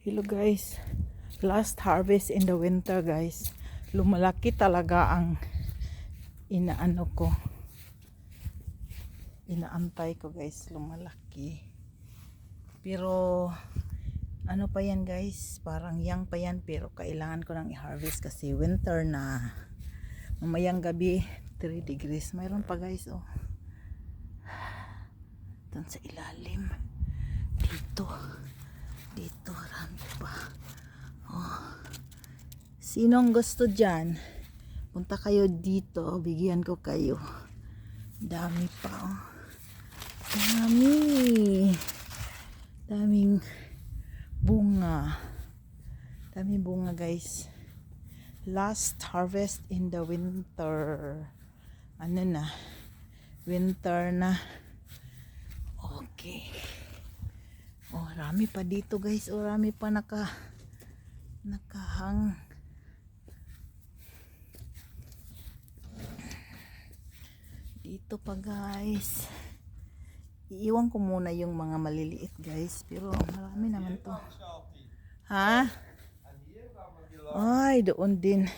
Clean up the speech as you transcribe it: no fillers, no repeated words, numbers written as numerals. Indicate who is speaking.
Speaker 1: Hello guys, last harvest in the winter guys. Lumalaki talaga ang inaantay ko guys, lumalaki. Pero ano pa yan guys, parang young pa yan, pero kailangan ko nang i-harvest kasi winter na. Mamayang gabi 3 degrees, mayroon pa guys oh. Doon sa ilalim, dito rami pa oh. Sinong gusto dyan, punta kayo dito, bigyan ko kayo. Dami pa oh. Daming bunga, guys. Last harvest in the winter. Winter na. Okay. Oh, rami pa dito guys. Oh, rami pa nakahang. Dito pa guys. Iiwan ko muna yung mga maliliit guys. Pero marami naman to. Ha? Ay, doon din.